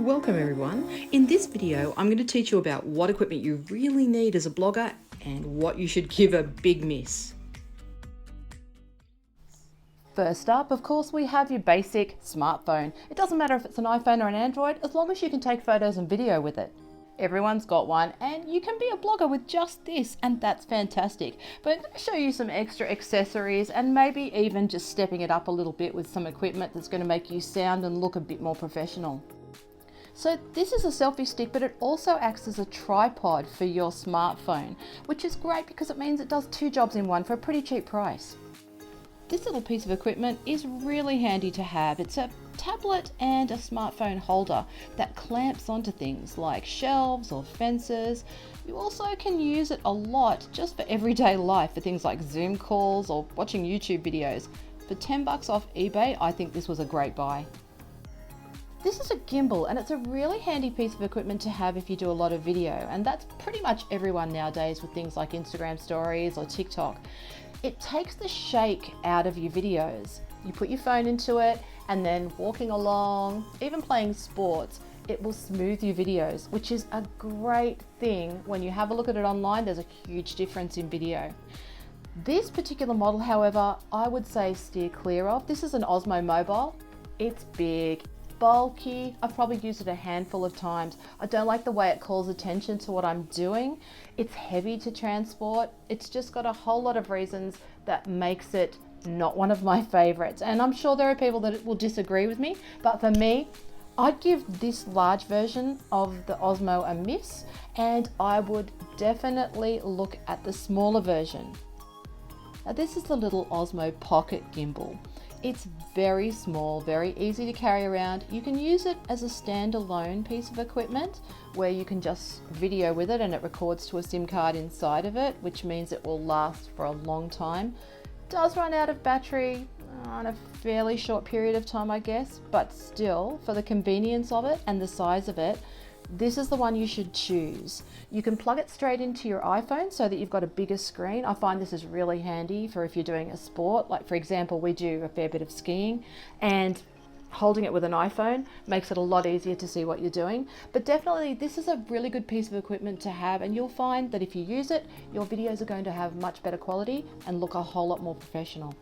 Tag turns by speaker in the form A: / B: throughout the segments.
A: Welcome everyone. In this video, I'm going to teach you about what equipment you really need as a blogger and what you should give a big miss.
B: First up, of course, we have your basic smartphone. It doesn't matter if it's an iPhone or an Android, as long as you can take photos and video with it. Everyone's got one, and you can be a blogger with just this, and that's fantastic. But I'm going to show you some extra accessories and maybe even just stepping it up a little bit with some equipment that's going to make you sound and look a bit more professional. So this is a selfie stick, but it also acts as a tripod for your smartphone, which is great because it means it does two jobs in one for a pretty cheap price. This little piece of equipment is really handy to have. It's a tablet and a smartphone holder that clamps onto things like shelves or fences. You also can use it a lot just for everyday life, for things like Zoom calls or watching YouTube videos. For $10 off eBay, I think this was a great buy. This is a gimbal, and it's a really handy piece of equipment to have if you do a lot of video, and that's pretty much everyone nowadays with things like Instagram stories or TikTok. It takes the shake out of your videos. You put your phone into it, and then walking along, even playing sports, it will smooth your videos, which is a great thing. When you have a look at it online, there's a huge difference in video. This particular model, however, I would say steer clear of. This is an Osmo Mobile. It's big, bulky. I've probably used it a handful of times. I don't like the way it calls attention to what I'm doing. It's heavy to transport. It's just got a whole lot of reasons that makes it not one of my favorites. And I'm sure there are people that will disagree with me, but for me, I'd give this large version of the Osmo a miss, and I would definitely look at the smaller version. Now, this is the little Osmo Pocket Gimbal. It's very small, very easy to carry around. You can use it as a standalone piece of equipment where you can just video with it and it records to a SIM card inside of it, which means it will last for a long time. It does run out of battery in a fairly short period of time, I guess, but still, for the convenience of it and the size of it, this is the one you should choose. You can plug it straight into your iPhone so that you've got a bigger screen. I find this is really handy for if you're doing a sport. Like for example, we do a fair bit of skiing, and holding it with an iPhone makes it a lot easier to see what you're doing. But definitely this is a really good piece of equipment to have, and you'll find that if you use it, your videos are going to have much better quality and look a whole lot more professional.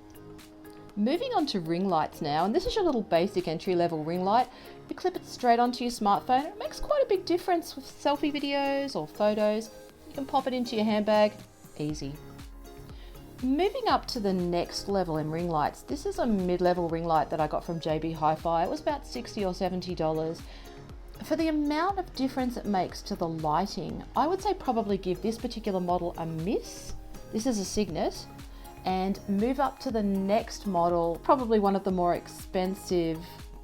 B: Moving on to ring lights now, and this is your little basic entry-level ring light. You clip it straight onto your smartphone. It makes quite a big difference with selfie videos or photos. You can pop it into your handbag, easy. Moving up to the next level in ring lights, this is a mid-level ring light that I got from JB Hi-Fi. It was about $60 or $70. For the amount of difference it makes to the lighting, I would say probably give this particular model a miss. This is a Signet. And move up to the next model, probably one of the more expensive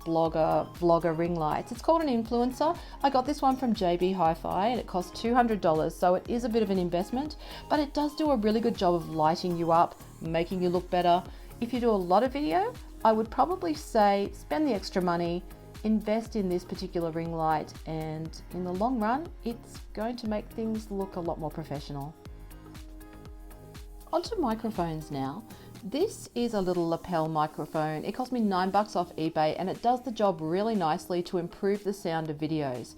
B: vlogger ring lights. It's called an Influencer. I got this one from JB Hi-Fi and it cost $200, so it is a bit of an investment, but it does do a really good job of lighting you up, making you look better. If you do a lot of video, I would probably say spend the extra money, invest in this particular ring light, and in the long run, it's going to make things look a lot more professional. Onto microphones now. This is a little lapel microphone. It cost me $9 off eBay, and it does the job really nicely to improve the sound of videos.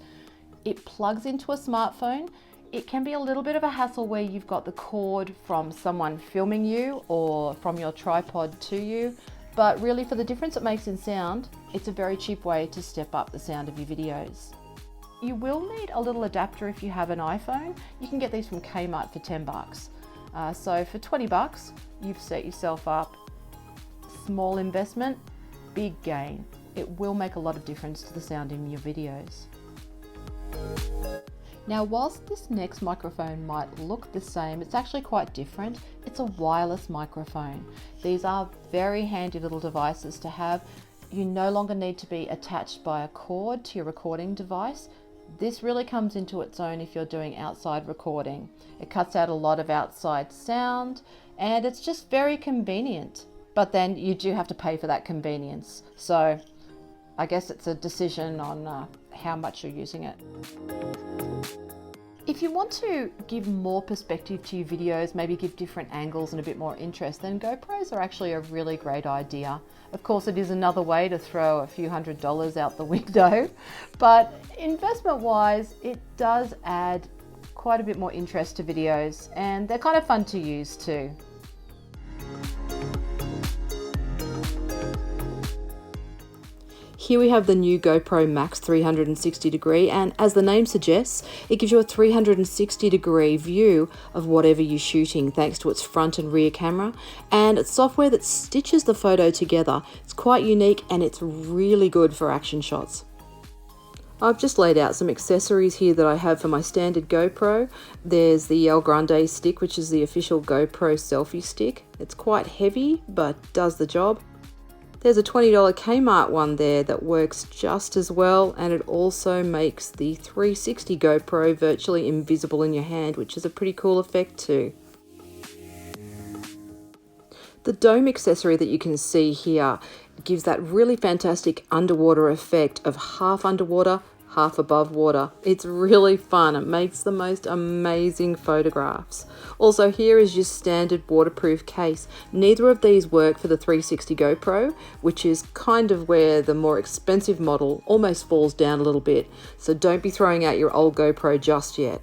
B: It plugs into a smartphone. It can be a little bit of a hassle where you've got the cord from someone filming you or from your tripod to you, but really for the difference it makes in sound, it's a very cheap way to step up the sound of your videos. You will need a little adapter if you have an iPhone. You can get these from Kmart for $10. So for $20, you've set yourself up. Small investment, big gain. It will make a lot of difference to the sound in your videos. Now, whilst this next microphone might look the same, it's actually quite different. It's a wireless microphone. These are very handy little devices to have. You no longer need to be attached by a cord to your recording device. This really comes into its own if you're doing outside recording. It cuts out a lot of outside sound, and it's just very convenient. But then you do have to pay for that convenience. So I guess it's a decision on how much you're using it. If you want to give more perspective to your videos, maybe give different angles and a bit more interest, then GoPros are actually a really great idea. Of course, it is another way to throw a few $100s out the window, but investment-wise, it does add quite a bit more interest to videos, and they're kind of fun to use too.
A: Here we have the new GoPro Max 360 degree, and as the name suggests, it gives you a 360 degree view of whatever you're shooting thanks to its front and rear camera, and it's software that stitches the photo together. It's quite unique and it's really good for action shots. I've just laid out some accessories here that I have for my standard GoPro. There's the El Grande stick, which is the official GoPro selfie stick. It's quite heavy but does the job. There's a $20 Kmart one there that works just as well, and it also makes the 360 GoPro virtually invisible in your hand, which is a pretty cool effect too. The dome accessory that you can see here gives that really fantastic underwater effect of half underwater, half above water. It's really fun. It makes the most amazing photographs. Also, here is your standard waterproof case. Neither of these work for the 360 GoPro, which is kind of where the more expensive model almost falls down a little bit. So don't be throwing out your old GoPro just yet.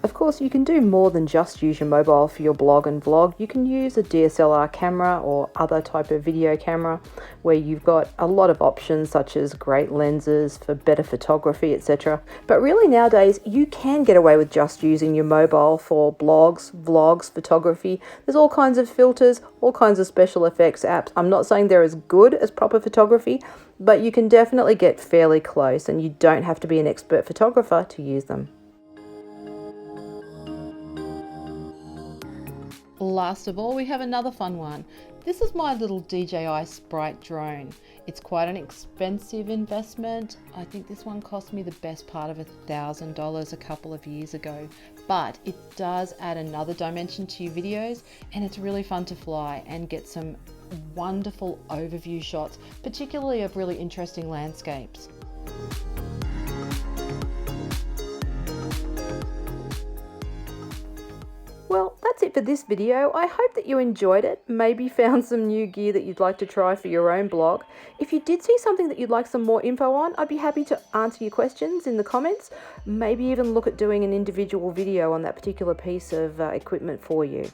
A: Of course, you can do more than just use your mobile for your blog and vlog. You can use a DSLR camera or other type of video camera where you've got a lot of options such as great lenses for better photography, etc. But really nowadays, you can get away with just using your mobile for blogs, vlogs, photography. There's all kinds of filters, all kinds of special effects apps. I'm not saying they're as good as proper photography, but you can definitely get fairly close and you don't have to be an expert photographer to use them.
B: Last of all, we have another fun one. This is my little DJI Sprite drone. It's quite an expensive investment. I think this one cost me the best part of $1,000 a couple of years ago, but it does add another dimension to your videos, and it's really fun to fly and get some wonderful overview shots, particularly of really interesting landscapes.
A: Well, that's it for this video. I hope that you enjoyed it, maybe found some new gear that you'd like to try for your own blog. If you did see something that you'd like some more info on, I'd be happy to answer your questions in the comments, maybe even look at doing an individual video on that particular piece of equipment for you.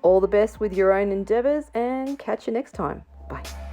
A: All the best with your own endeavours, and catch you next time. Bye.